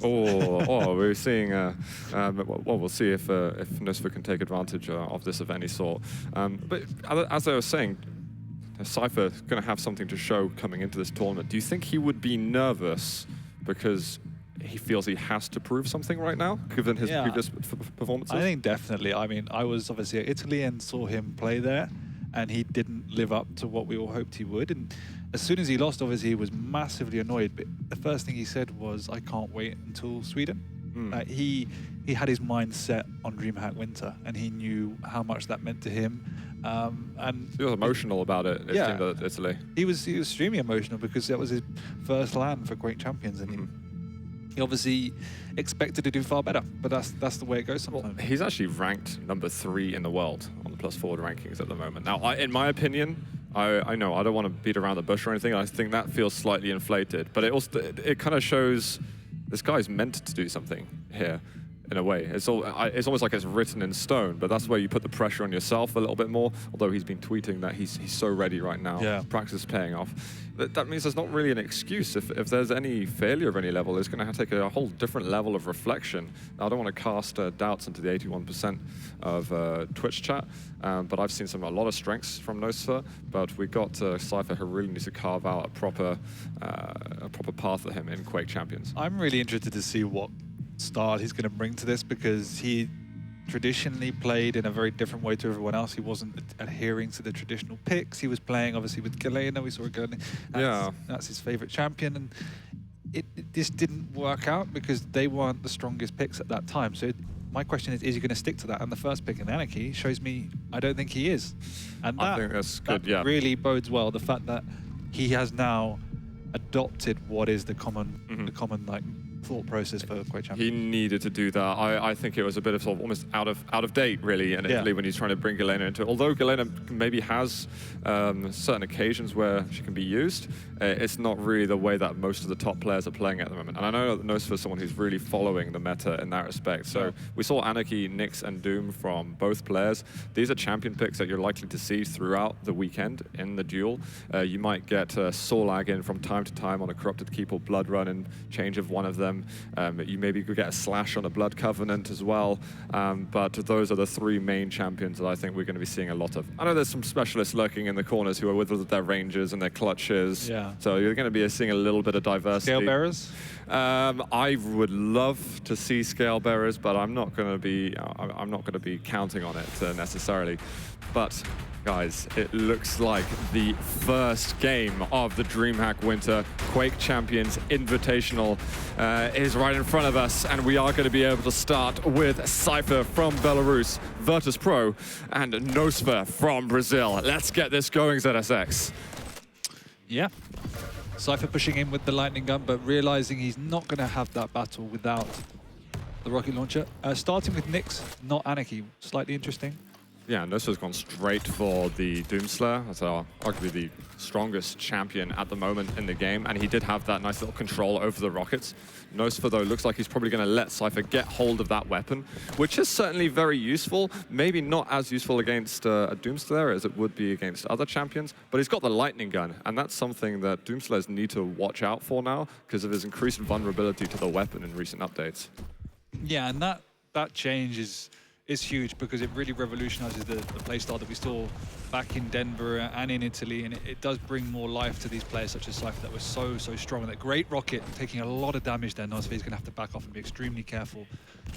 Oh, we're seeing. Well, we'll see if nosfa can take advantage of this of any sort. But as I was saying, Cypher is going to have something to show coming into this tournament. Do you think he would be nervous because he feels he has to prove something right now, given his previous performances? I think definitely. I mean, I was obviously at Italy and saw him play there, and he didn't live up to what we all hoped he would. And as soon as he lost, obviously, he was massively annoyed. But the first thing he said was, "I can't wait until Sweden." He had his mind set on DreamHack Winter, and he knew how much that meant to him. And he was emotional about it. It seemed at Italy. He was extremely emotional because that was his first LAN for Quake Champions, and he obviously expected to do far better. But that's the way it goes sometimes. Well, he's actually ranked number 3 in the world on the plus forward rankings at the moment. Now, in my opinion, I know I don't want to beat around the bush or anything. I think that feels slightly inflated, but it kind of shows this guy's meant to do something here. In a way, it's almost like it's written in stone, but that's where you put the pressure on yourself a little bit more. Although he's been tweeting that he's so ready right now, practice is paying off. That means there's not really an excuse. If there's any failure of any level, it's going to have to take a whole different level of reflection. Now, I don't want to cast doubts into the 81% of Twitch chat, but I've seen a lot of strengths from nosfa. But we got Cypher, who really needs to carve out a proper path for him in Quake Champions. I'm really interested to see what style he's going to bring to this, because he traditionally played in a very different way to everyone else. He wasn't adhering to the traditional picks. He was playing obviously with Galena. We saw Galena. That's his favorite champion, and this didn't work out because they weren't the strongest picks at that time. So my question is he going to stick to that? And the first pick in Anarchy shows me I don't think he is, and I think that's good. Yeah, really bodes well. The fact that he has now adopted what is the common like thought process for Quake Champions. He needed to do that. I think it was a bit of almost out of date, really, in Italy when he's trying to bring Galena into it. Although Galena maybe has certain occasions where she can be used, it's not really the way that most of the top players are playing at the moment. And I know that nosfa is someone who's really following the meta in that respect. So we saw Anarchy, Nyx, and Doom from both players. These are champion picks that you're likely to see throughout the weekend in the duel. You might get Sorlag in from time to time on a Corrupted Keep or Blood Run and change of one of them. You maybe could get a Slash on a Blood Covenant as well, but those are the 3 main champions that I think we're going to be seeing a lot of. I know there's some specialists lurking in the corners who are with their ranges and their clutches, so you're going to be seeing a little bit of diversity. Scale Bearers? I would love to see Scale Bearers, but I'm not going to be counting on it necessarily. But guys, it looks like the first game of the DreamHack Winter Quake Champions Invitational is right in front of us, and we are going to be able to start with Cypher from Belarus, Virtus.pro, and nosfa from Brazil. Let's get this going, ZSX. Yeah. Cypher pushing in with the lightning gun, but realizing he's not going to have that battle without the rocket launcher. Starting with Nyx, not Anarchy. Slightly interesting. Yeah, nosfa's gone straight for the Doomslayer. That's arguably the strongest champion at the moment in the game, and he did have that nice little control over the rockets. nosfa, though, looks like he's probably going to let Cypher get hold of that weapon, which is certainly very useful. Maybe not as useful against a Doomslayer as it would be against other champions, but he's got the lightning gun, and that's something that Doomslayers need to watch out for now because of his increased vulnerability to the weapon in recent updates. Yeah, and that change is huge because it really revolutionizes the playstyle that we saw back in Denver and in Italy, and it does bring more life to these players such as Cypher that were so strong. And that great rocket taking a lot of damage there. nosfa is going to have to back off and be extremely careful.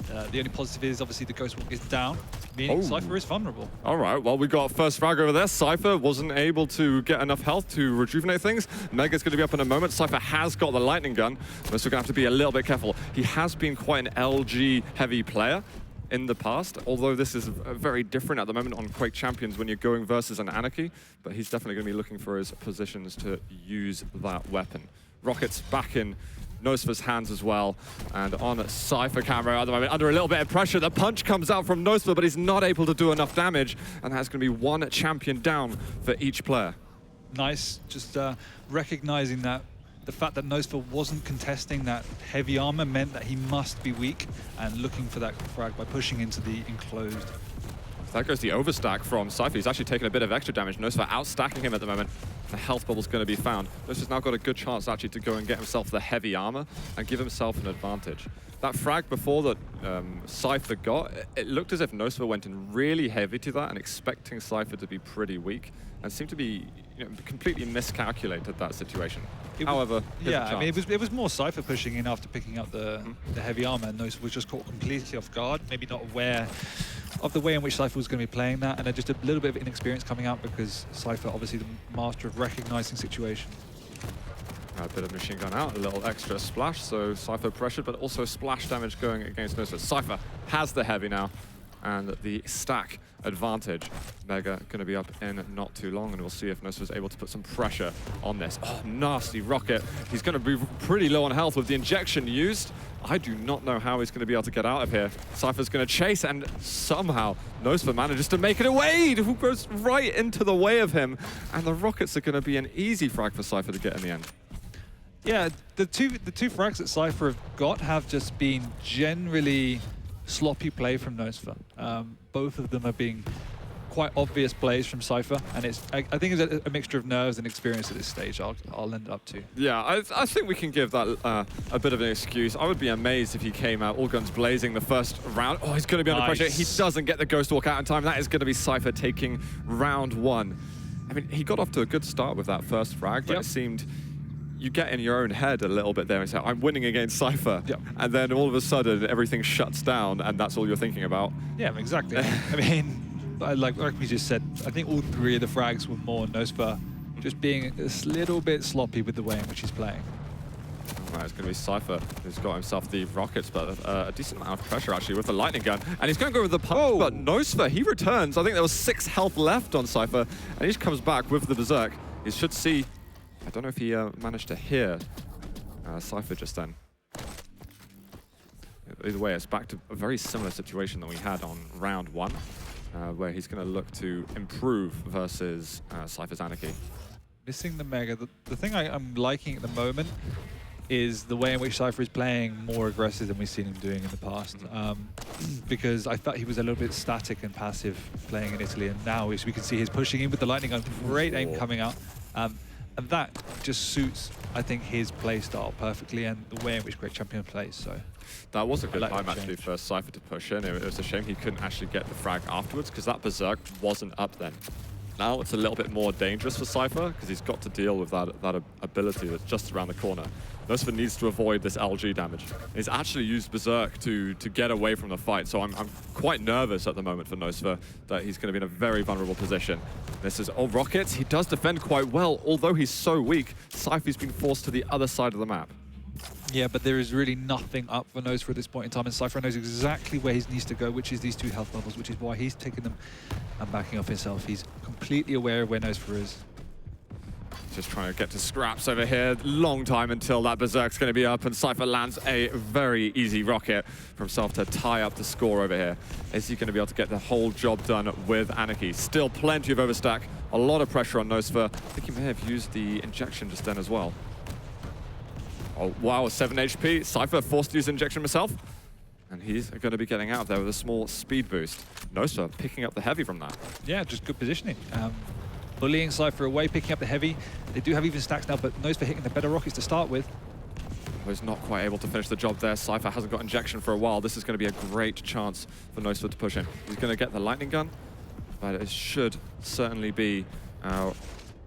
The only positive is obviously the Ghost Walk is down, meaning Cypher is vulnerable. All right, well, we got first frag over there. Cypher wasn't able to get enough health to rejuvenate things. Mega's going to be up in a moment. Cypher has got the lightning gun, but so going to have to be a little bit careful. He has been quite an LG heavy player in the past, although this is very different at the moment on Quake Champions when you're going versus an Anarchy, but he's definitely going to be looking for his positions to use that weapon. Rockets back in nosfa's hands as well, and on Cypher camera at the moment, under a little bit of pressure. The punch comes out from nosfa, but he's not able to do enough damage, and that's going to be 1 champion down for each player. Nice, just recognizing that the fact that nosfa wasn't contesting that heavy armor meant that he must be weak, and looking for that frag by pushing into the enclosed. That goes the overstack from Cypher. He's actually taking a bit of extra damage. nosfa outstacking him at the moment. the health bubble's going to be found. Nosfa's now got a good chance actually to go and get himself the heavy armor and give himself an advantage. That frag before that Cypher got, it looked as if nosfa went in really heavy to that and expecting Cypher to be pretty weak, and seemed to be completely miscalculated that situation. However, yeah, I mean, it was more Cypher pushing in after picking up the heavy armor, and nosfa was just caught completely off guard, maybe not aware of the way in which Cypher was going to be playing that, and then just a little bit of inexperience coming out because Cypher, obviously the master of recognizing situations. A bit of machine gun out, a little extra splash, so Cypher pressured, but also splash damage going against nosfa. Cypher has the heavy now, and the stack advantage. Mega going to be up in not too long, and we'll see if nosfa is able to put some pressure on this. Oh, nasty rocket. He's going to be pretty low on health with the injection used. I do not know how he's going to be able to get out of here. Cypher's going to chase, and somehow nosfa manages to make it away, who goes right into the way of him, and the rockets are going to be an easy frag for Cypher to get in the end. Yeah, the two frags that Cypher have got have just been generally sloppy play from nosfa. Both of them have been quite obvious plays from Cypher, and I think it's a mixture of nerves and experience at this stage. I'll end up to. Yeah, I think we can give that a bit of an excuse. I would be amazed if he came out all guns blazing the first round. Oh, he's going to be under pressure. He doesn't get the ghost walk out in time. That is going to be Cypher taking round one. I mean, he got off to a good start with that first frag, but it seemed you get in your own head a little bit there and say, I'm winning against Cypher. Yep. And then all of a sudden, everything shuts down, and that's all you're thinking about. Yeah, exactly. I mean, like we just said, I think all three of the frags were more nosfa just being a little bit sloppy with the way in which he's playing. Right, it's going to be Cypher who's got himself the rockets, but a decent amount of pressure actually with the lightning gun. And he's going to go with the punch, but nosfa, he returns. I think there was 6 health left on Cypher, and he just comes back with the berserk. He should see. I don't know if he managed to hear Cypher just then. Either way, it's back to a very similar situation that we had on round 1, where he's going to look to improve versus Cypher's Anarchy. Missing the Mega. The thing I'm liking at the moment is the way in which Cypher is playing more aggressive than we've seen him doing in the past. Because I thought he was a little bit static and passive playing in Italy, and now we can see he's pushing in with the lightning gun. Great aim coming out. And that just suits, I think, his play style perfectly and the way in which Quake Champion plays. So that was a good time actually for Cypher to push in. It was a shame he couldn't actually get the frag afterwards because that berserk wasn't up then. Now it's a little bit more dangerous for Cypher because he's got to deal with that ability that's just around the corner. nosfa needs to avoid this LG damage. He's actually used berserk to get away from the fight, so I'm quite nervous at the moment for nosfa that he's going to be in a very vulnerable position. This is rockets. He does defend quite well, although he's so weak. Cypher's been forced to the other side of the map. Yeah, but there is really nothing up for nosfa at this point in time, and Cypher knows exactly where he needs to go, which is these 2 health bubbles, which is why he's taking them and backing off himself. He's completely aware of where nosfa is. Just trying to get to scraps over here. Long time until that berserk's going to be up, and Cypher lands a very easy rocket for himself to tie up the score over here. Is he going to be able to get the whole job done with Anarchy? Still plenty of overstack, a lot of pressure on nosfa. I think he may have used the injection just then as well. Oh, wow, 7 HP. Cypher forced to use injection himself. And he's going to be getting out of there with a small speed boost. nosfa picking up the heavy from that. Yeah, just good positioning. Bullying Cypher away, picking up the heavy. They do have even stacks now, but nosfa hitting the better rockets to start with. He's not quite able to finish the job there. Cypher hasn't got injection for a while. This is going to be a great chance for nosfa to push in. He's going to get the lightning gun, but it should certainly be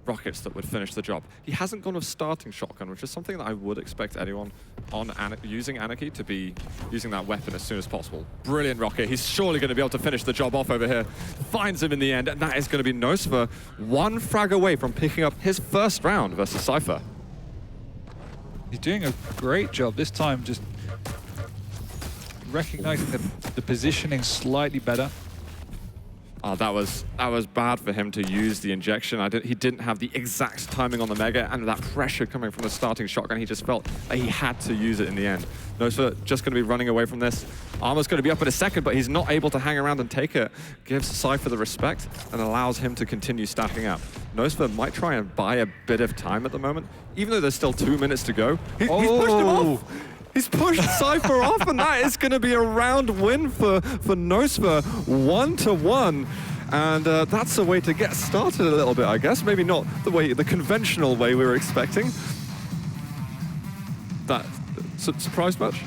rockets that would finish the job. He hasn't gone with starting shotgun, which is something that I would expect anyone on using Anarchy to be using that weapon as soon as possible. Brilliant rocket. He's surely going to be able to finish the job off over here. Finds him in the end, and that is going to be nosfa 1 frag away from picking up his first round versus Cypher. He's doing a great job this time, just recognizing the positioning slightly better. Oh, that was bad for him to use the injection. He didn't have the exact timing on the Mega, and that pressure coming from the starting shotgun, he just felt that he had to use it in the end. nosfa just going to be running away from this. Armor's going to be up in a second, but he's not able to hang around and take it. Gives Cypher the respect and allows him to continue stacking up. nosfa might try and buy a bit of time at the moment, even though there's still 2 minutes to go. He's pushed him off. He's pushed Cypher off, and that is going to be a round win for nosfa, 1-1. And that's the way to get started a little bit, I guess. Maybe not the conventional way we were expecting. That surprised much?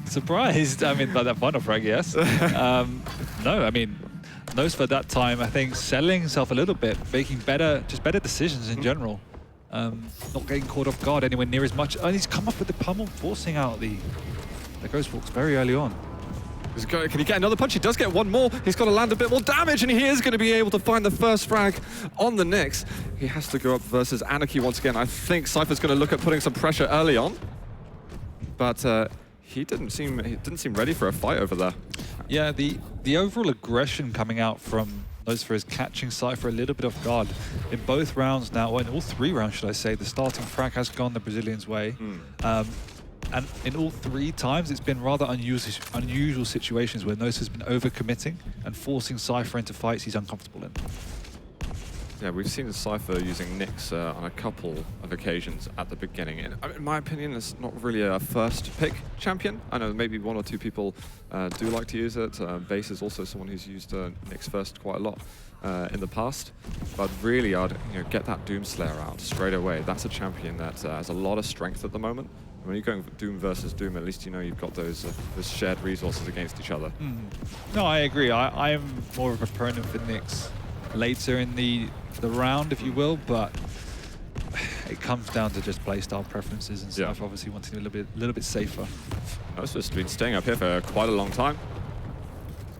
Surprised? I mean, by that final frag, yes. No, I mean, nosfa that time, I think, selling himself a little bit, making better decisions in general. Not getting caught off guard anywhere near as much. And he's come up with the pummel, forcing out the Ghost Walks very early on. Can he get another punch? He does get one more. He's got to land a bit more damage, and he is going to be able to find the first frag on the Nyx. He has to go up versus Anarchy once again. I think Cypher's going to look at putting some pressure early on, but he didn't seem ready for a fight over there. Yeah, the overall aggression coming out from nosfa is catching Cypher a little bit off guard. In both rounds now, or in all 3 rounds, should I say, the starting frag has gone the Brazilian's way. And in all 3 times, it's been rather unusual situations where nosfa's been overcommitting and forcing Cypher into fights he's uncomfortable in. Yeah, we've seen Cypher using Nyx on a couple of occasions at the beginning. And in my opinion, it's not really a first pick champion. I know maybe 1 or 2 people do like to use it. Base is also someone who's used Nyx first quite a lot in the past. But really, I'd get that Doomslayer out straight away. That's a champion that has a lot of strength at the moment. When you're going Doom versus Doom, at least you've got those shared resources against each other. No, I agree. I am more of a proponent for Nyx later in the round, if you will, but it comes down to just playstyle preferences and stuff. Obviously, wanting a little bit safer. nosfa's been staying up here for quite a long time.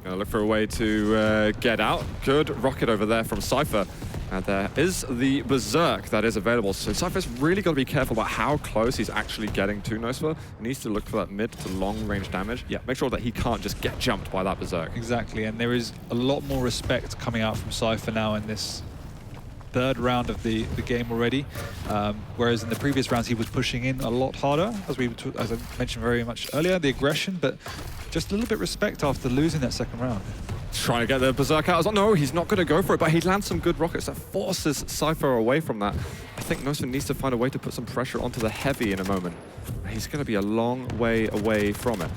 Gonna look for a way to get out. Good rocket over there from Cypher. And there is the Berserk that is available. So Cypher's really got to be careful about how close he's actually getting to nosfa. He needs to look for that mid to long range damage. Yeah, make sure that he can't just get jumped by that Berserk. Exactly, and there is a lot more respect coming out from Cypher now in this 3rd round of the game already. Whereas in the previous rounds, he was pushing in a lot harder, as I mentioned very much earlier, the aggression, but just a little bit respect after losing that 2nd round. Trying to get the Berserk out. No, he's not going to go for it, but he lands some good rockets that forces Cypher away from that. I think nosfa needs to find a way to put some pressure onto the heavy in a moment. He's going to be a long way away from it.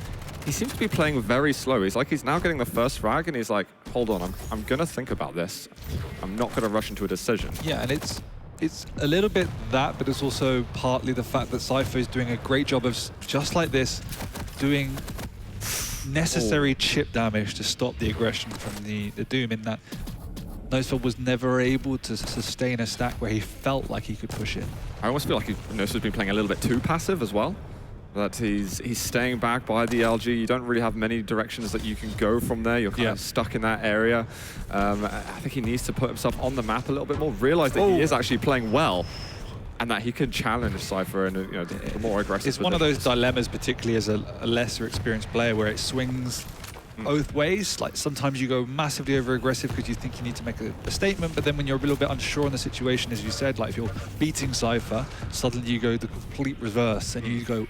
He seems to be playing very slow. He's now getting the first frag, and he's like, hold on, I'm going to think about this. I'm not going to rush into a decision. Yeah, and it's a little bit that, but it's also partly the fact that Cypher is doing a great job of, just like this, doing necessary chip damage to stop the aggression from the Doom, in that nosfa was never able to sustain a stack where he felt like he could push it. I almost feel like nosfa's been playing a little bit too passive as well. That he's staying back by the LG. You don't really have many directions that you can go from there. You're kind of stuck in that area. I think he needs to put himself on the map a little bit more, realize that he is actually playing well, and that he can challenge Cypher in a more aggressive It's one of those dilemmas, particularly as a lesser experienced player, where it swings both ways. Like, sometimes you go massively over aggressive because you think you need to make a statement, but then when you're a little bit unsure on the situation, as you said, like if you're beating Cypher, suddenly you go the complete reverse and you go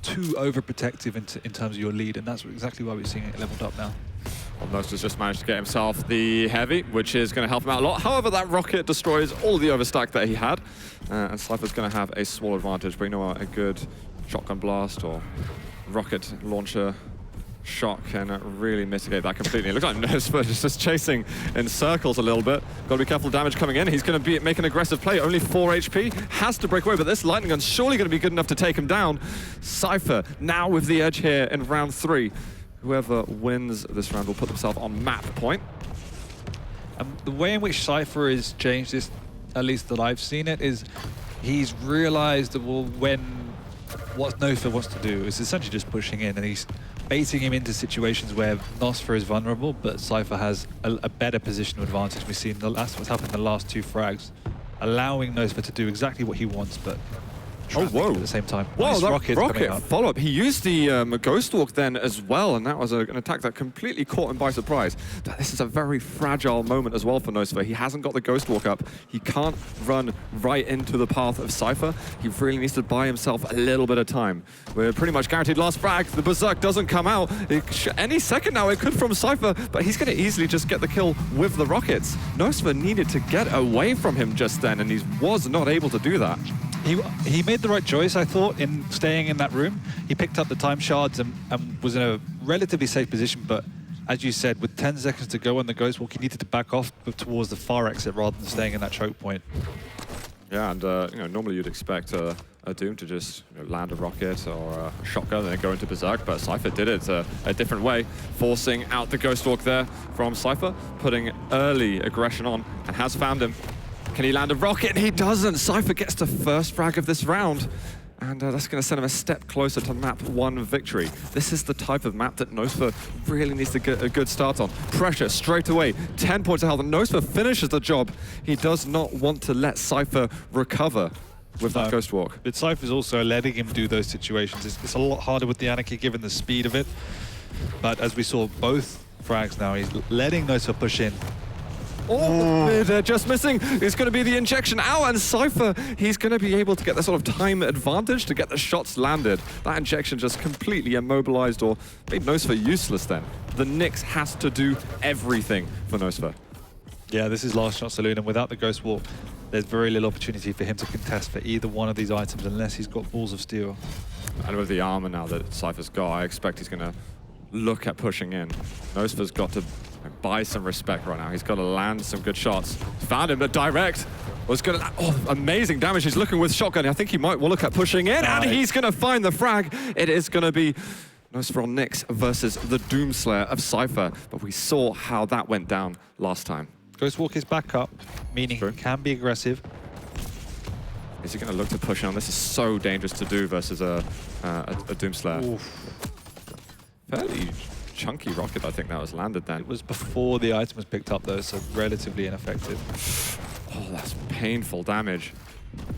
too overprotective in terms of your lead, and that's exactly why we're seeing it leveled up now. Well, nosfa's just managed to get himself the heavy, which is going to help him out a lot. However, that rocket destroys all the overstack that he had, and Cypher's going to have a small advantage. But you know what, a good shotgun blast or rocket launcher shot can really mitigate that completely. It looks like nosfa is just chasing in circles a little bit. Got to be careful, damage coming in. He's going to make an aggressive play. Only 4 HP, has to break away, but this lightning gun's surely going to be good enough to take him down. Cypher now with the edge here in round 3. Whoever wins this round will put themselves on map point. The way in which Cypher has changed this, at least that I've seen it, is he's realized that, well, what nosfa wants to do is essentially just pushing in, and he's baiting him into situations where nosfa is vulnerable, but Cypher has a better positional advantage. We've seen what's happened in the last 2 frags, allowing nosfa to do exactly what he wants, but at the same time. Wow, nice that rocket follow-up. He used the Ghost Walk then as well, and that was an attack that completely caught him by surprise. But this is a very fragile moment as well for nosfa. He hasn't got the Ghost Walk up. He can't run right into the path of Cypher. He really needs to buy himself a little bit of time. We're pretty much guaranteed last frag. The Berserk doesn't come out. Any second now it could from Cypher, but he's going to easily just get the kill with the rockets. nosfa needed to get away from him just then, and he was not able to do that. He made the right choice, I thought, in staying in that room. He picked up the time shards and was in a relatively safe position, but as you said, with 10 seconds to go on the Ghost Walk, he needed to back off towards the far exit rather than staying in that choke point. Yeah, and you know, normally you'd expect a Doom to just land a rocket or a shotgun and then go into Berserk, but Cypher did it a different way, forcing out the Ghost Walk there from Cypher, putting early aggression on, and has found him. Can he land a rocket? He doesn't. Cypher gets the first frag of this round. And that's going to send him a step closer to map 1 victory. This is the type of map that nosfa really needs to get a good start on. Pressure straight away, 10 points of health, and nosfa finishes the job. He does not want to let Cypher recover with that Ghost Walk. But Cypher's also letting him do those situations. It's a lot harder with the Anarchy given the speed of it. But as we saw both frags now, he's letting nosfa push in. Oh, they're just missing. It's going to be the injection out, and Cypher, he's going to be able to get the sort of time advantage to get the shots landed. That injection just completely immobilized or made nosfa useless then. The Nyx has to do everything for nosfa. Yeah, this is last shot saloon, and without the Ghost Walk, there's very little opportunity for him to contest for either one of these items unless he's got balls of steel. And with the armor now that Cypher's got, I expect he's going to look at pushing in. nosfa's got to buy some respect right now. He's got to land some good shots. Found him, but direct was going to... Oh, amazing damage. He's looking with shotgun. I think he might well look at pushing in, and he's going to find the frag. It is going to be nosfa on Nyx versus the Doomslayer of Cypher, but we saw how that went down last time. Ghost Walk is back up, meaning he can be aggressive. Is he going to look to push on? This is so dangerous to do versus a Doomslayer. Oof. Fairly chunky rocket, I think that was landed then. It was before the item was picked up though, so relatively ineffective. Oh, that's painful damage.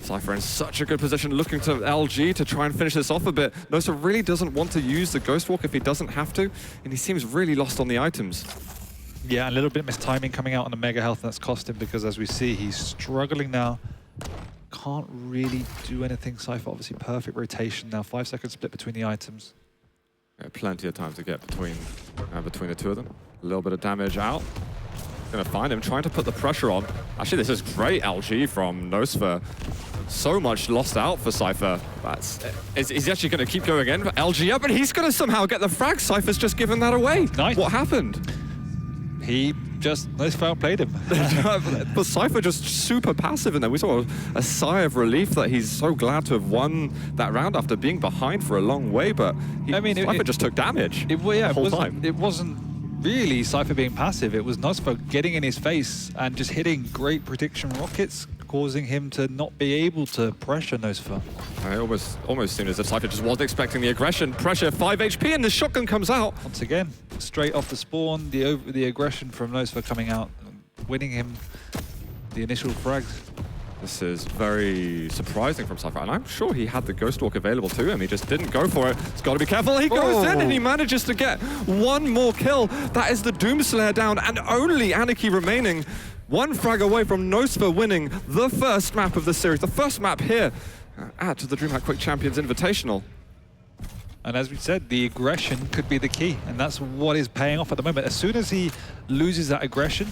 Cypher in such a good position, looking to LG to try and finish this off a bit. nosfa really doesn't want to use the Ghost Walk if he doesn't have to, and he seems really lost on the items. Yeah, a little bit mistiming coming out on the Mega Health, and that's cost him because as we see, he's struggling now. Can't really do anything. Cypher obviously perfect rotation now. 5 seconds split between the items. Yeah, plenty of time to get between the two of them. A little bit of damage out. Gonna find him, trying to put the pressure on. Actually, this is great LG from nosfa. So much lost out for Cypher. Is he actually going to keep going in? LG up, and he's going to somehow get the frag. Cypher's just given that away. Nice. What happened? He just nosfa outplayed him. But Cypher just super passive in there. We saw a sigh of relief that he's so glad to have won that round after being behind for a long way, but Cypher just took damage the whole time. It wasn't really Cypher being passive. It was nosfa getting in his face and just hitting great prediction rockets, causing him to not be able to pressure nosfa. I almost seemed as if Cypher just wasn't expecting the aggression. Pressure, 5 HP, and the shotgun comes out. Once again, straight off the spawn, the aggression from nosfa coming out, winning him the initial frags. This is very surprising from Cypher, and I'm sure he had the Ghost Walk available to him. He just didn't go for it. He's got to be careful. He goes in, and he manages to get one more kill. That is the Doomslayer down, and only Anarchy remaining. One frag away from nosfa winning the first map of the series, the first map here at the DreamHack Quake Champions Invitational. And as we said, the aggression could be the key, and that's what is paying off at the moment. As soon as he loses that aggression,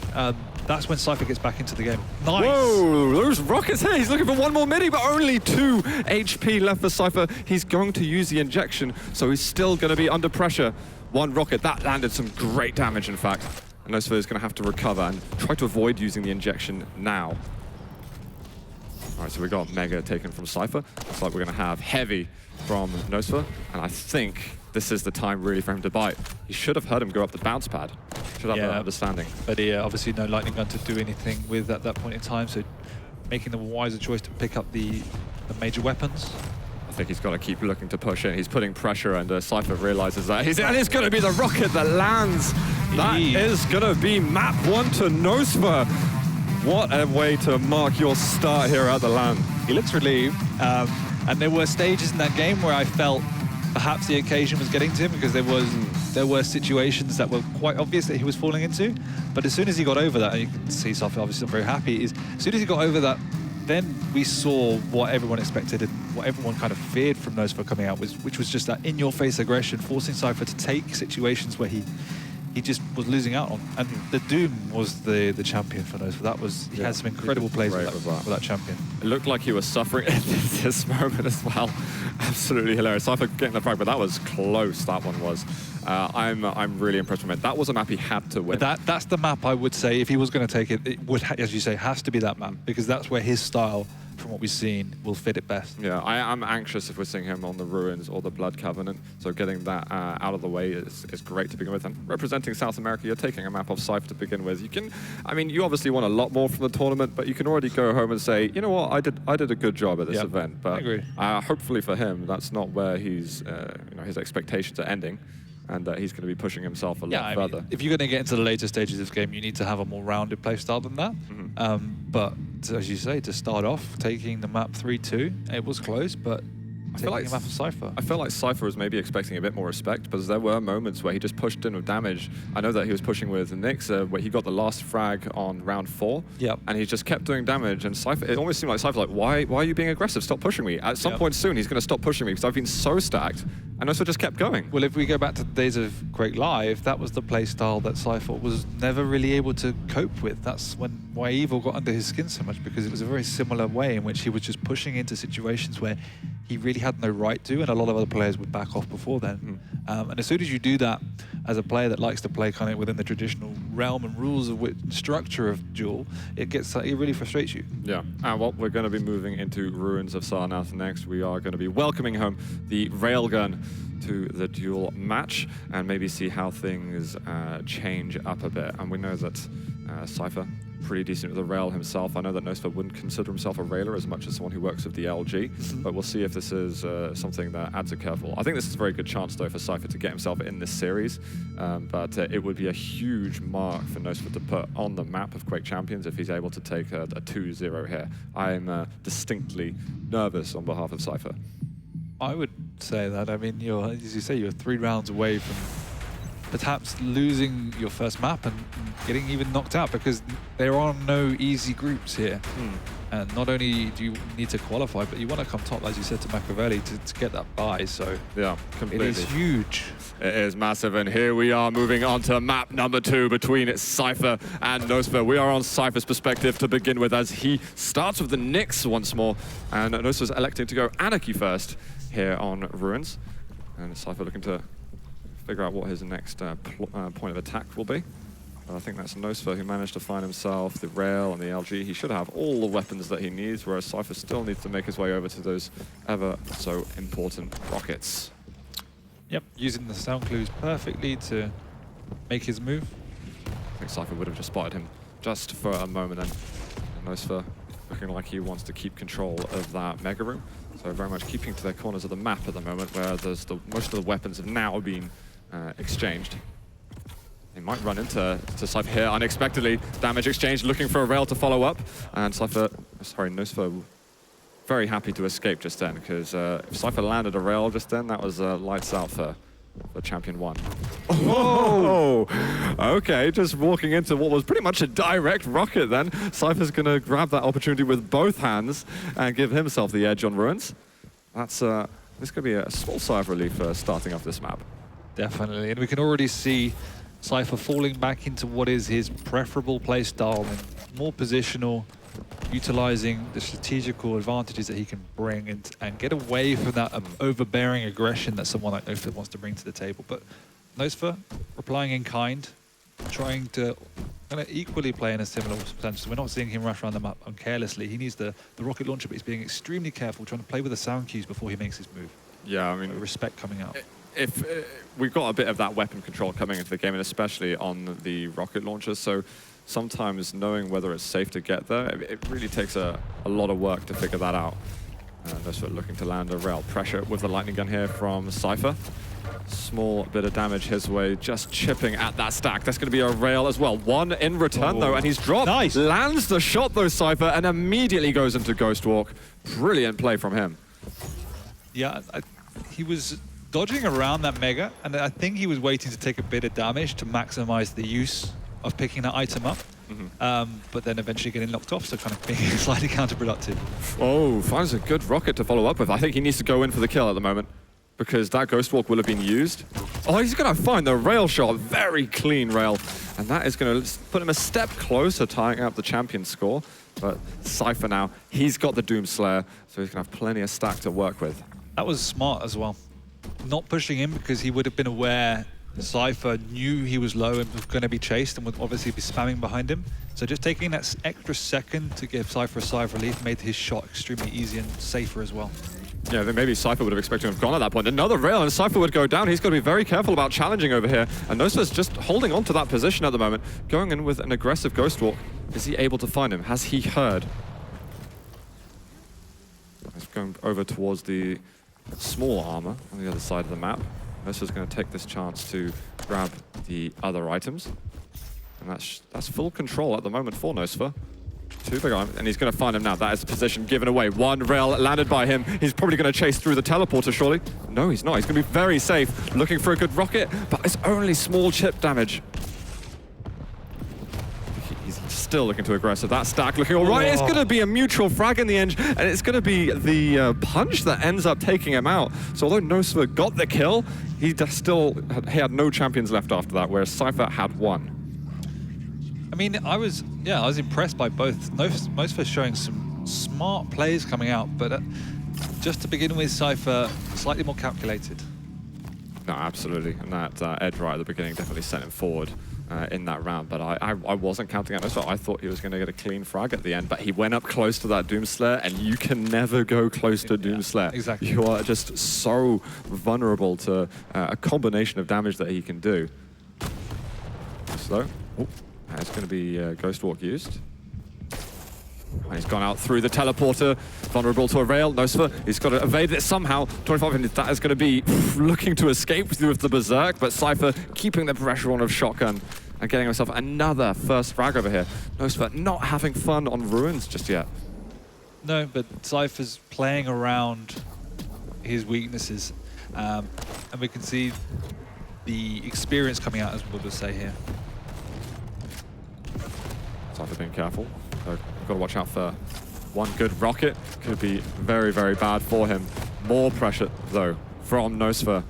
that's when Cypher gets back into the game. Nice! Whoa, those rockets here. He's looking for one more midi, but only 2 HP left for Cypher. He's going to use the injection, so he's still going to be under pressure. One rocket, that landed some great damage, in fact. And nosfa is going to have to recover and try to avoid using the injection now. All right, so we got Mega taken from Cypher. Looks like we're going to have Heavy from nosfa, and I think this is the time really for him to bite. He should have heard him go up the bounce pad. Should have that understanding. But obviously no lightning gun to do anything with at that point in time, so making the wiser choice to pick up the major weapons. I think he's got to keep looking to push in. He's putting pressure, and Cypher realizes that. And it's going to be the rocket that lands. That is going to be map 1 to nosfa. What a way to mark your start here at the LAN. He looks relieved. And there were stages in that game where I felt perhaps the occasion was getting to him because there were situations that were quite obvious that he was falling into. But as soon as he got over that, and you can see Cypher obviously not very happy, as soon as he got over that, then we saw what everyone expected and what everyone kind of feared from nosfa coming out, which was just that in-your-face aggression, forcing Cypher to take situations where he he just was losing out on. And the Doom was the champion for those. That was he had some incredible plays with that champion. It looked like he was suffering at this moment as well. Absolutely hilarious. Cypher getting the frag, but that was close. That one was. I'm really impressed with him. That was a map he had to win. But that's the map I would say if he was going to take it. It would, as you say, has to be that map because that's where his style, from what we've seen, will fit it best. Yeah, I'm anxious if we're seeing him on the Ruins or the Blood Covenant. So getting that out of the way is great to begin with. And representing South America, you're taking a map off Cypher to begin with. You can, I mean, you obviously want a lot more from the tournament, but you can already go home and say, you know what, I did a good job at this event. But I agree. Hopefully for him, that's not where he's, his expectations are ending. And he's going to be pushing himself a lot further. If you're going to get into the later stages of this game, you need to have a more rounded playstyle than that. But as you say, to start off, taking the map 3-2, it was close, but I feel like Cypher. I felt like Cypher was maybe expecting a bit more respect, because there were moments where he just pushed in with damage. I know that he was pushing with Nyx, where he got the last frag on round 4, and he just kept doing damage. And Cypher, it almost seemed like Cypher, like, why are you being aggressive? Stop pushing me. At some point soon, he's going to stop pushing me because I've been so stacked. And also just kept going. Well, if we go back to the days of Quake Live, that was the play style that Cypher was never really able to cope with. That's why Evil got under his skin so much, because it was a very similar way in which he was just pushing into situations where he really had no right to, and a lot of other players would back off before then. And as soon as you do that as a player that likes to play kind of within the traditional realm and rules of structure of Duel, it really frustrates you. Yeah, and well, we're going to be moving into Ruins of Sarnath next. We are going to be welcoming home the Railgun to the Duel match and maybe see how things change up a bit. And we know that Cypher, pretty decent with the rail himself. I know that nosfa wouldn't consider himself a railer as much as someone who works with the LG, but we'll see if this is something that adds a curveball. I think this is a very good chance, though, for Cypher to get himself in this series, but it would be a huge mark for nosfa to put on the map of Quake Champions if he's able to take a 2-0 here. I'm distinctly nervous on behalf of Cypher. I would say that. I mean, as you say, you're 3 rounds away from perhaps losing your first map and getting even knocked out, because there are no easy groups here. And not only do you need to qualify, but you want to come top, as you said, to Machiavelli to get that bye. So yeah, completely. It is huge. It is massive, and here we are moving on to map number 2 between Cypher and nosfa. We are on Cypher's perspective to begin with, as he starts with the Nyx once more, and nosfa's electing to go Anarchy first here on Ruins, and Cypher looking to figure out what his next point of attack will be. I think that's nosfa who managed to find himself the rail and the LG. He should have all the weapons that he needs, whereas Cypher still needs to make his way over to those ever so important rockets. Yep, using the sound clues perfectly to make his move. I think Cypher would have just spotted him just for a moment, and nosfa looking like he wants to keep control of that mega room. So very much keeping to their corners of the map at the moment, where there's most of the weapons have now been exchanged. He might run into Cypher here unexpectedly. Damage exchange, looking for a rail to follow up. And nosfa very happy to escape just then, because if Cypher landed a rail just then, that was lights out for Champion 1. Oh! Okay, just walking into what was pretty much a direct rocket then. Cypher's going to grab that opportunity with both hands and give himself the edge on Ruins. That's this could be a small sigh of relief starting off this map. Definitely, and we can already see Cypher falling back into what is his preferable playstyle, and more positional, utilizing the strategical advantages that he can bring and get away from that overbearing aggression that someone like nosfa wants to bring to the table. But nosfa replying in kind, trying to kind of equally play in a similar sense. So we're not seeing him rush around the map carelessly. He needs the rocket launcher, but he's being extremely careful, trying to play with the sound cues before he makes his move. Yeah, I mean, respect coming out. If we've got a bit of that weapon control coming into the game, and especially on the rocket launchers, so sometimes knowing whether it's safe to get there, it really takes a lot of work to figure that out. nosfa looking to land a rail. Pressure with the lightning gun here from Cypher. Small bit of damage his way, just chipping at that stack. That's going to be a rail as well. One in return, though, and he's dropped. Nice. Lands the shot, though, Cypher, and immediately goes into Ghost Walk. Brilliant play from him. Yeah, he was dodging around that mega, and I think he was waiting to take a bit of damage to maximize the use of picking that item up. But then eventually getting knocked off, so kind of being slightly counterproductive. Oh, finds a good rocket to follow up with. I think he needs to go in for the kill at the moment, because that Ghost Walk will have been used. Oh, he's going to find the rail shot. Very clean rail. And that is going to put him a step closer, tying up the champion score. But Cypher now, he's got the Doomslayer, so he's going to have plenty of stack to work with. That was smart as well. Not pushing him because he would have been aware Cypher knew he was low and was going to be chased and would obviously be spamming behind him. So just taking that extra second to give Cypher a sigh of relief made his shot extremely easy and safer as well. Yeah, then maybe Cypher would have expected to have gone at that point. Another rail and Cypher would go down. He's got to be very careful about challenging over here. And nosfa's just holding on to that position at the moment, going in with an aggressive Ghost Walk. Is he able to find him? Has he heard? He's going over towards the small armor on the other side of the map. nosfa's going to take this chance to grab the other items. And that's full control at the moment for nosfa. Too big on him, and he's going to find him now. That is the position given away. One rail landed by him. He's probably going to chase through the teleporter, surely. No, he's not. He's going to be very safe, looking for a good rocket, but it's only small chip damage. He's still looking too aggressive. That stack looking all right. It's going to be a mutual frag in the end, and it's going to be the punch that ends up taking him out. So although nosfa got the kill, he had no champions left after that, whereas Cypher had one. I mean, I was impressed by both. nosfa showing some smart plays coming out, but just to begin with, Cypher slightly more calculated. No, absolutely, and that edge right at the beginning definitely sent him forward in that round. But I wasn't counting out nosfa. I thought he was going to get a clean frag at the end, but he went up close to that Doomslayer, and you can never go close to Doomslayer. Exactly. You are just so vulnerable to a combination of damage that he can do. Slow. Oh. It's going to be Ghost Walk used. And he's gone out through the teleporter, vulnerable to a rail. nosfa, he's got to evade it somehow. 25 minutes, that is going to be looking to escape with the Berserk, but Cypher keeping the pressure on of Shotgun and getting himself another first frag over here. nosfa not having fun on Ruins just yet. No, but Cypher's playing around his weaknesses. And we can see the experience coming out, as we'll just say here. Cypher being careful. So we've got to watch out for one good rocket. Could be very, very bad for him. More pressure, though, from nosfa.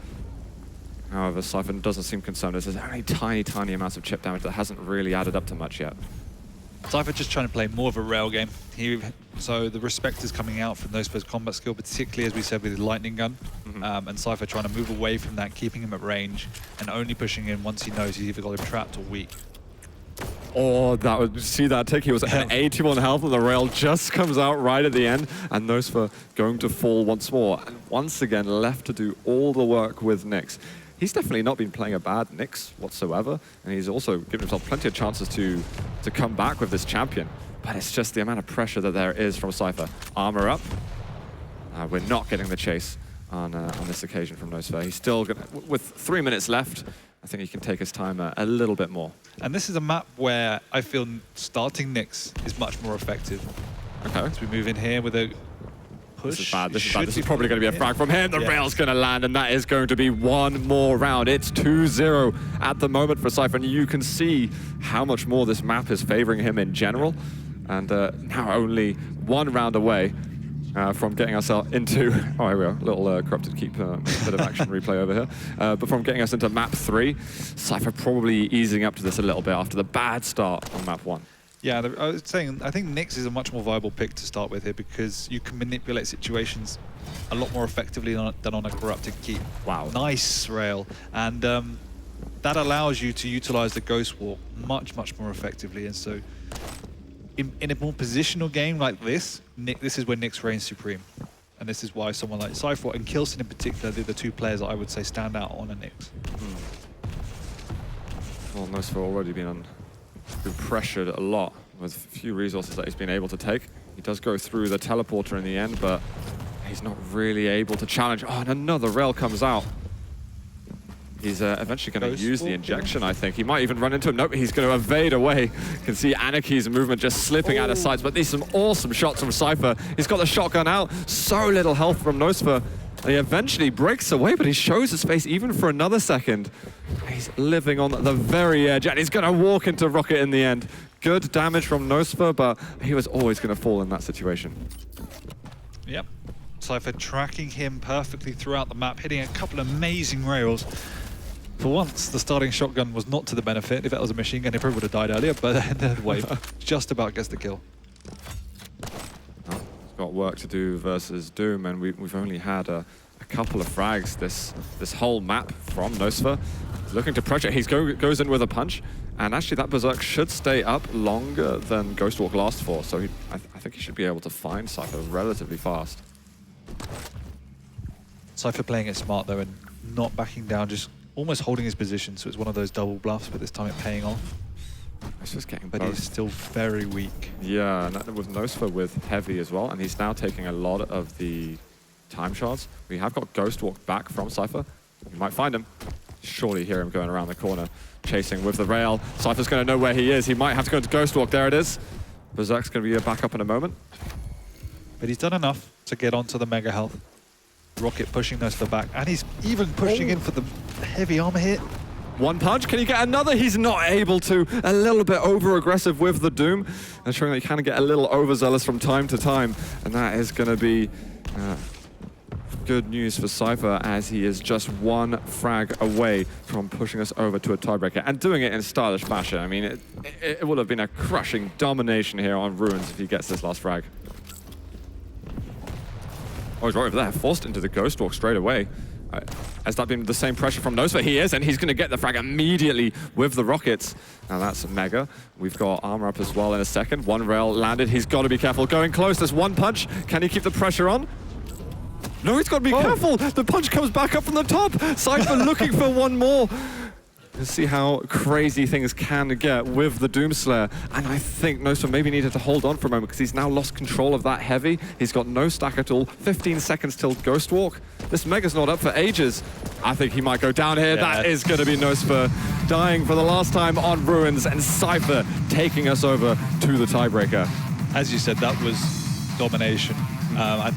However, Cypher doesn't seem concerned. There's only tiny amounts of chip damage that hasn't really added up to much yet. Cypher just trying to play more of a rail game. So the respect is coming out from nosfa's combat skill, particularly, as we said, with the lightning gun. And Cypher trying to move away from that, keeping him at range, and only pushing in once he knows he's either got him trapped or weak. Oh, see that tick? He was at 81 health and the rail just comes out right at the end, and nosfa going to fall once more. And once again, left to do all the work with Nyx. He's definitely not been playing a bad Nyx whatsoever, and he's also given himself plenty of chances to come back with this champion. But it's just the amount of pressure that there is from Cypher. Armor up. We're not getting the chase on this occasion from nosfa. He's still going to, with 3 minutes left, I think he can take his time a little bit more. And this is a map where I feel starting Nyx is much more effective. Okay. As we move in here with a push. This is bad. This is probably going to be a frag from him. The rail's going to land, and that is going to be one more round. It's 2-0 at the moment for Cypher, and you can see how much more this map is favoring him in general. And now only one round away from getting ourselves into, oh, here we are, little corrupted keep, bit of action replay over here. But from getting us into map 3, Cypher probably easing up to this a little bit after the bad start on map 1. Yeah, I was saying, I think Nyx is a much more viable pick to start with here because you can manipulate situations a lot more effectively than on a corrupted keep. Wow. Nice rail. And that allows you to utilize the Ghost Walk much more effectively. And so in a more positional game like this, this is where Nyx reigns supreme. And this is why someone like Cypher and Kilson in particular, they're the two players that I would say stand out on a Nyx. Well, nosfa already been pressured a lot with a few resources that he's been able to take. He does go through the teleporter in the end, but he's not really able to challenge. Oh, and another rail comes out. He's eventually going to use the injection, I think. He might even run into him. Nope, he's going to evade away. You can see Anarchy's movement just slipping out of sight. But these are some awesome shots from Cypher. He's got the shotgun out. So little health from nosfa. And he eventually breaks away, but he shows his face even for another second. He's living on the very edge, and he's going to walk into Rocket in the end. Good damage from nosfa, but he was always going to fall in that situation. Yep. Cypher tracking him perfectly throughout the map, hitting a couple of amazing rails. For once, the starting shotgun was not to the benefit. If that was a machine gun, it probably would have died earlier, but then the wave just about gets the kill. He's got work to do versus Doom, and we've only had a couple of frags this whole map from nosfa. He's looking to pressure. He goes in with a punch, and actually that Berserk should stay up longer than Ghostwalk lasts for, so I think he should be able to find Cypher relatively fast. Cypher playing it smart though and not backing down, just almost holding his position, so it's one of those double bluffs, but this time it paying off. It's just getting But he's still very weak. Yeah, and with nosfa with heavy as well, and he's now taking a lot of the time shards. We have got Ghostwalk back from Cypher. You might find him. Surely hear him going around the corner, chasing with the rail. Cypher's going to know where he is. He might have to go into Ghostwalk. There it is. Berserk's going to be back up in a moment. But he's done enough to get onto the mega health. Rocket pushing nosfa back, and he's even pushing in for the heavy armor hit. One punch, can he get another? He's not able to. A little bit over-aggressive with the Doom, and showing that he can get a little overzealous from time to time, and that is going to be good news for Cypher, as he is just one frag away from pushing us over to a tiebreaker, and doing it in stylish fashion. I mean, it would have been a crushing domination here on Ruins if he gets this last frag. Oh, he's right over there, forced into the Ghostwalk straight away. Has that been the same pressure from nosfa? He is, and he's going to get the frag immediately with the rockets. Now that's mega. We've got armor up as well in a second. One rail landed. He's got to be careful. Going close. There's one punch. Can he keep the pressure on? No, he's got to be careful. The punch comes back up from the top. Cypher looking for one more. Let's see how crazy things can get with the Doomslayer. And I think nosfa maybe needed to hold on for a moment, because he's now lost control of that heavy. He's got no stack at all. 15 seconds till Ghostwalk. This Mega's not up for ages. I think he might go down here. Yeah. That is going to be nosfa dying for the last time on Ruins, and Cypher taking us over to the tiebreaker. As you said, that was domination. I'm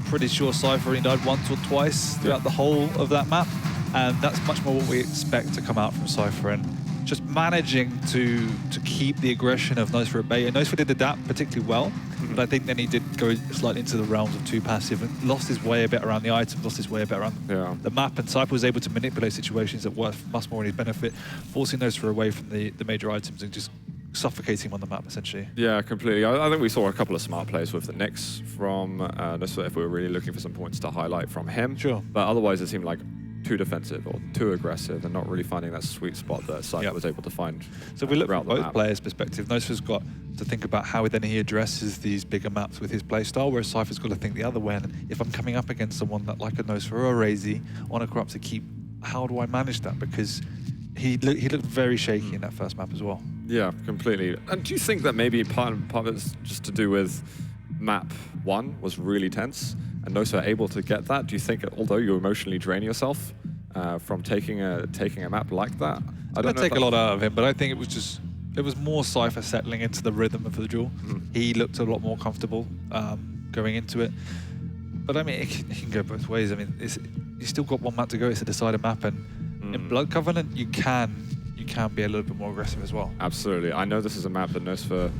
pretty sure Cypher only died once or twice throughout the whole of that map. And that's much more what we expect to come out from Cypher, and just managing to keep the aggression of nosfa at bay. And nosfa did adapt particularly well, but I think then he did go slightly into the realms of too passive and lost his way a bit around the items, lost his way a bit around the map, and Cypher was able to manipulate situations that worked much more in his benefit, forcing nosfa away from the major items and just suffocating him on the map, essentially. Yeah, completely. I think we saw a couple of smart plays with the Nyx from nosfa if we were really looking for some points to highlight from him. Sure. But otherwise it seemed like too defensive or too aggressive, and not really finding that sweet spot that Cypher was able to find. So if we look from both players' perspective, nosfa's got to think about how then he addresses these bigger maps with his playstyle, whereas Cypher's got to think the other way. And if I'm coming up against someone that like a nosfa or a Razy on a corrupt to keep, how do I manage that? Because he looked very shaky in that first map as well. Yeah, completely. And do you think that maybe part of it's just to do with map 1 was really tense, and nosfa able to get that? Do you think, although you emotionally drain yourself from taking a map like that? I don't take a lot out of him, but I think it was more Cypher settling into the rhythm of the duel. He looked a lot more comfortable going into it. But I mean, it can go both ways. I mean, you still got one map to go. It's a decider map, and in Blood Covenant, you can be a little bit more aggressive as well. Absolutely. I know this is a map that nosfa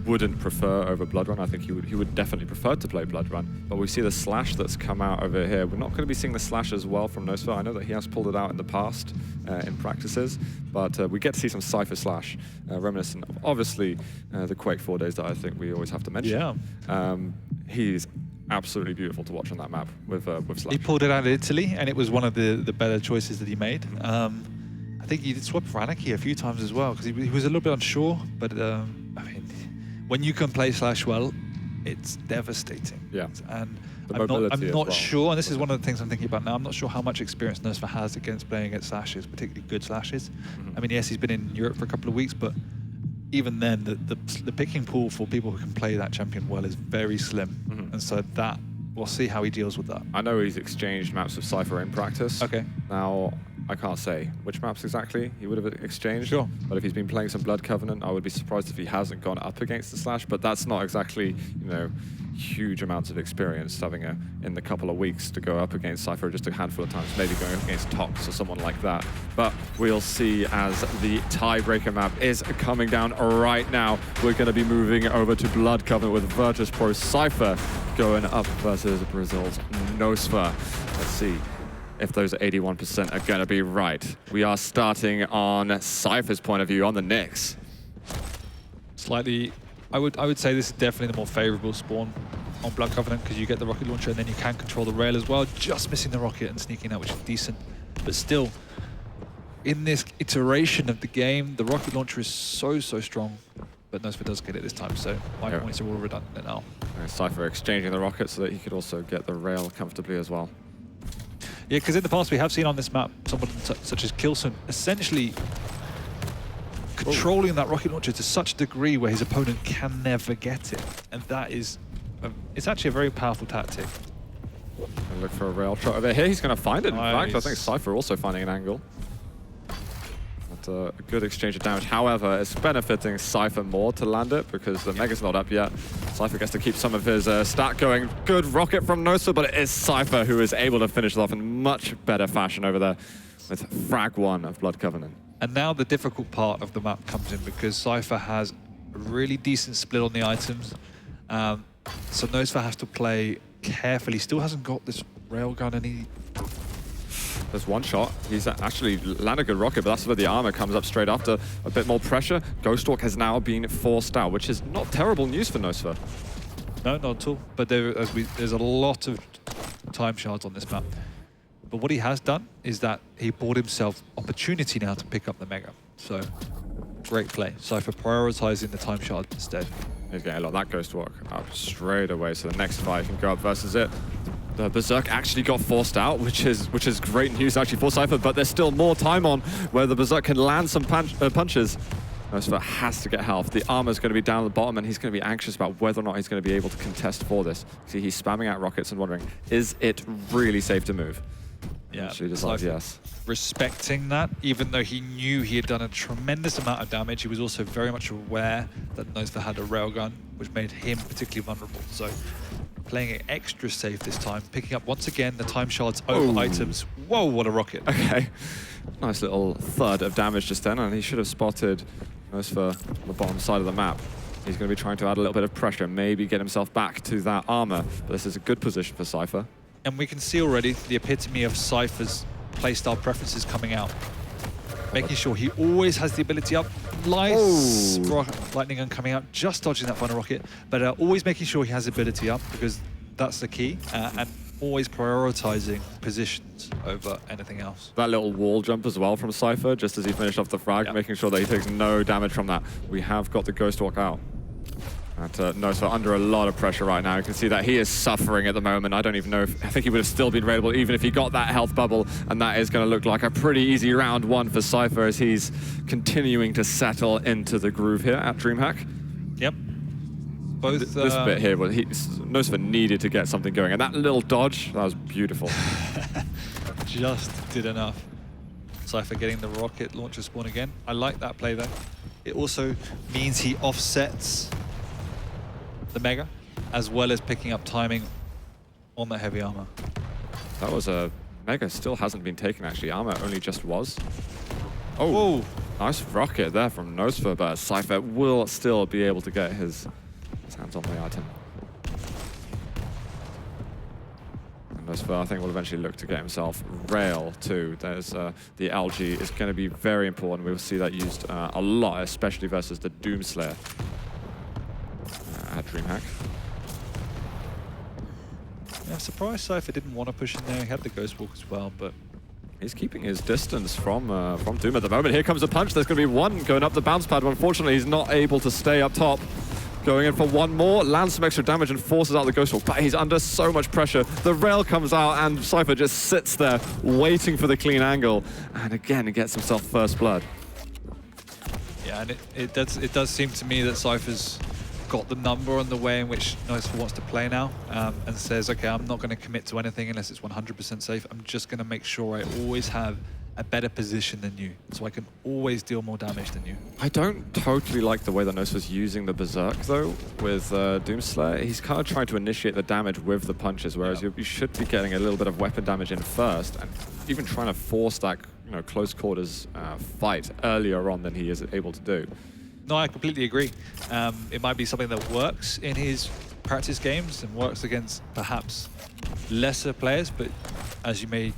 wouldn't prefer over Blood Run. I think he would definitely prefer to play Blood Run. But we see the slash that's come out over here. We're not going to be seeing the slash as well from nosfa. I know that he has pulled it out in the past in practices, but we get to see some Cypher slash, reminiscent of obviously the Quake 4 days that I think we always have to mention. Yeah. He's absolutely beautiful to watch on that map with slash. He pulled it out in Italy, and it was one of the better choices that he made. I think he did swap for Anarchy a few times as well, because he was a little bit unsure, but I mean, when you can play slash well, it's devastating. Yeah. And I'm not sure, and this is one of the things I'm thinking about now, I'm not sure how much experience nosfa has against playing against slashes, particularly good slashes. I mean, yes, he's been in Europe for a couple of weeks, but even then, the picking pool for people who can play that champion well is very slim. And so that, we'll see how he deals with that. I know he's exchanged maps with Cypher in practice. Okay. Now, I can't say which maps exactly he would have exchanged. Sure. But if he's been playing some Blood Covenant, I would be surprised if he hasn't gone up against the slash. But that's not exactly, huge amounts of experience having in the couple of weeks to go up against Cypher just a handful of times, maybe going up against Tox or someone like that. But we'll see as the tiebreaker map is coming down right now. We're going to be moving over to Blood Covenant with Virtus Pro Cypher going up versus Brazil's nosfa. Let's see if those 81% are going to be right. We are starting on Cypher's point of view on the Nyx. Slightly, I would say this is definitely the more favorable spawn on Blood Covenant because you get the rocket launcher and then you can control the rail as well. Just missing the rocket and sneaking out, which is decent. But still, in this iteration of the game, the rocket launcher is so strong. But nosfa does get it this time, so my points are all redundant now. Cypher exchanging the rocket so that he could also get the rail comfortably as well. Yeah, because in the past we have seen on this map someone such as Kilson essentially controlling that rocket launcher to such a degree where his opponent can never get it. And that is, it's actually a very powerful tactic. Look for a rail shot over here. He's going to find it, in fact. I think Cypher also finding an angle. A good exchange of damage. However, it's benefiting Cypher more to land it because the Mega's not up yet. Cypher gets to keep some of his stat going. Good rocket from nosfa, but it is Cypher who is able to finish it off in much better fashion over there with frag 1 of Blood Covenant. And now the difficult part of the map comes in because Cypher has a really decent split on the items. So nosfa has to play carefully. Still hasn't got this railgun and he... There's one shot. He's actually landed a good rocket, but that's where the armor comes up straight after. A bit more pressure. Ghostwalk has now been forced out, which is not terrible news for nosfa. No, not at all. But there's a lot of time shards on this map. But what he has done is that he bought himself opportunity now to pick up the Mega. So, great play. Cypher prioritizing the time shard instead. He's getting a lot of that Ghostwalk up straight away, so the next fight can go up versus it. The Berserk actually got forced out, which is great news actually for Cypher, but there's still more time on where the Berserk can land some punches. nosfa has to get health. The armor's going to be down at the bottom, and he's going to be anxious about whether or not he's going to be able to contest for this. See, he's spamming out rockets and wondering, is it really safe to move? Yeah, actually decides yes. Respecting that, even though he knew he had done a tremendous amount of damage, he was also very much aware that nosfa had a railgun, which made him particularly vulnerable. So playing it extra safe this time, picking up once again the time shards over items. Whoa, what a rocket. Okay, nice little thud of damage just then, and he should have spotted nosfa on the bottom side of the map. He's going to be trying to add a little bit of pressure, maybe get himself back to that armor, but this is a good position for Cypher. And we can see already the epitome of Cypher's playstyle preferences coming out. Making sure he always has the ability up. Nice lightning gun coming out, just dodging that final rocket, but always making sure he has the ability up because that's the key, and always prioritizing positions over anything else. That little wall jump as well from Cypher, just as he finished off the frag, making sure that he takes no damage from that. We have got the Ghostwalk out. And nosfa under a lot of pressure right now. You can see that he is suffering at the moment. I don't even know if, I think he would have still been raidable even if he got that health bubble, and that is going to look like a pretty easy round 1 for Cypher as he's continuing to settle into the groove here at DreamHack. Yep. Both this bit here, well, nosfa needed to get something going, and that little dodge, that was beautiful. Just did enough. Cypher getting the rocket launcher spawn again. I like that play though. It also means he offsets the Mega, as well as picking up timing on the heavy armor. That was a Mega still hasn't been taken actually. Armor only just was. Oh, whoa. Nice rocket there from nosfa, but Cypher will still be able to get his hands on the item. And nosfa, I think, will eventually look to get himself rail too. There's the algae is going to be very important. We will see that used a lot, especially versus the Doomslayer. At DreamHack. Yeah, I'm surprised Cypher didn't want to push in there. He had the Ghostwalk as well, but he's keeping his distance from Doom at the moment. Here comes a punch. There's going to be one going up the bounce pad. Unfortunately, he's not able to stay up top. Going in for one more, lands some extra damage and forces out the Ghostwalk, but he's under so much pressure. The rail comes out and Cypher just sits there waiting for the clean angle. And again, he gets himself first blood. Yeah, and it does seem to me that Cypher's got the number on the way in which nosfa wants to play now, and says, okay, I'm not going to commit to anything unless it's 100% safe. I'm just going to make sure I always have a better position than you, so I can always deal more damage than you. I don't totally like the way that nosfa's using the Berserk, though, with Doomslayer. He's kind of trying to initiate the damage with the punches, whereas you should be getting a little bit of weapon damage in first, and even trying to force that close quarters fight earlier on than he is able to do. No, I completely agree. It might be something that works in his practice games and works against perhaps lesser players, but as you may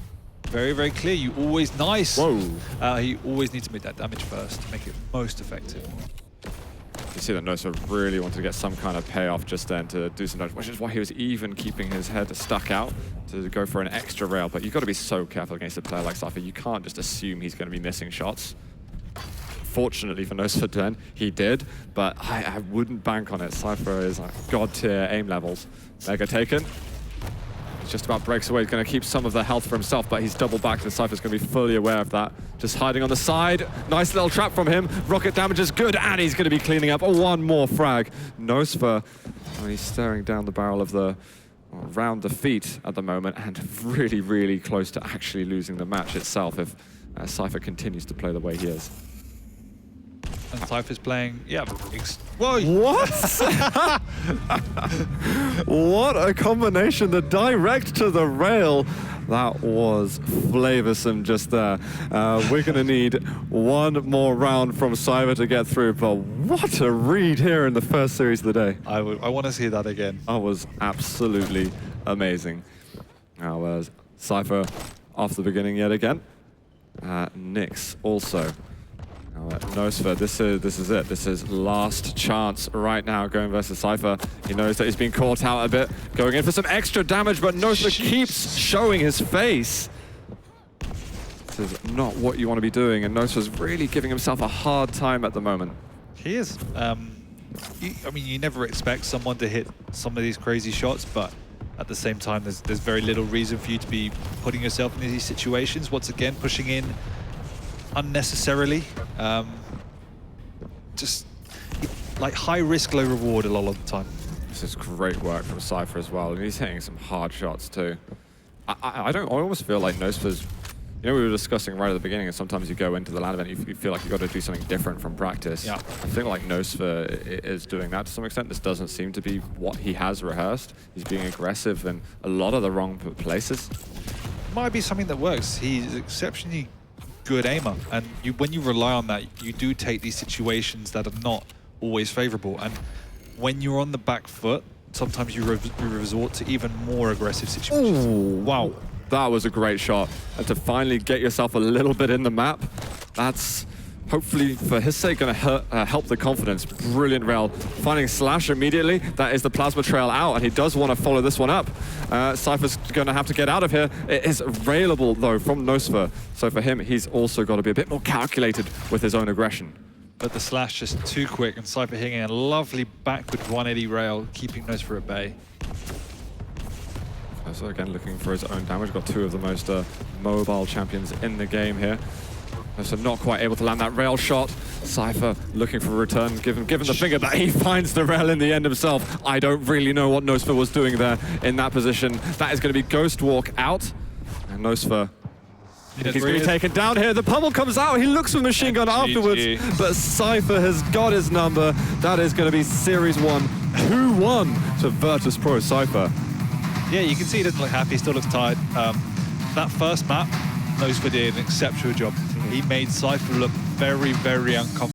very, very clear. You always, nice. Whoa. You always need to make that damage first to make it most effective. You see that nosfa really wanted to get some kind of payoff just then to do some damage, which is why he was even keeping his head stuck out to go for an extra rail. But you've got to be so careful against a player like Cypher. You can't just assume he's going to be missing shots. Fortunately for nosfa then, he did, but I wouldn't bank on it. Cypher is like god tier aim levels. Mega taken. He just about breaks away. He's going to keep some of the health for himself, but he's double back, and Cypher's going to be fully aware of that. Just hiding on the side. Nice little trap from him. Rocket damage is good, and he's going to be cleaning up. One more frag. nosfa, he's staring down the barrel of the round the feet at the moment, and really, really close to actually losing the match itself if Cypher continues to play the way he is. And Cypher's playing, yeah. Whoa! What? What a combination! The direct to the rail. That was flavoursome just there. We're going to need one more round from Cypher to get through, but what a read here in the first series of the day. I want to see that again. That was absolutely amazing. Now, Cypher off the beginning yet again. Nyx also. nosfa, this is it. This is last chance right now going versus Cypher. He knows that he's been caught out a bit, going in for some extra damage, but nosfa keeps showing his face. This is not what you want to be doing, and nosfa's really giving himself a hard time at the moment. He is. I mean, you never expect someone to hit some of these crazy shots, but at the same time, there's very little reason for you to be putting yourself in these situations. Once again, pushing in unnecessarily. Just like high risk, low reward a lot of the time. This is great work from Cypher as well, and he's hitting some hard shots too. I almost feel like nosfa's, you know, we were discussing right at the beginning, and sometimes you go into the LAN event, you feel like you've got to do something different from practice. Yeah. I think like nosfa is doing that to some extent. This doesn't seem to be what he has rehearsed. He's being aggressive in a lot of the wrong places. Might be something that works. He's exceptionally good aimer, and when you rely on that, you do take these situations that are not always favorable. And when you're on the back foot, sometimes you resort to even more aggressive situations. Ooh, wow. That was a great shot. And to finally get yourself a little bit in the map, that's hopefully, for his sake, going to help the confidence. Brilliant rail. Finding Slash immediately. That is the plasma trail out, and he does want to follow this one up. Cypher's going to have to get out of here. It is railable, though, from nosfa. So for him, he's also got to be a bit more calculated with his own aggression. But the Slash just too quick, and Cypher hitting a lovely backward 180 rail, keeping nosfa at bay. So again, looking for his own damage. Got two of the most mobile champions in the game here. So not quite able to land that rail shot. Cypher looking for a return, given the finger, but he finds the rail in the end himself. I don't really know what nosfa was doing there in that position. That is going to be Ghost Walk out. And nosfa, he's going to be taken down here. The pummel comes out. He looks for machine gun afterwards, but Cypher has got his number. That is going to be Series 1, 2-1 to Virtus Pro Cypher. Yeah, you can see he doesn't look happy, he still looks tired. That first map, nosfa did an exceptional job. He made Cypher look very, very uncomfortable.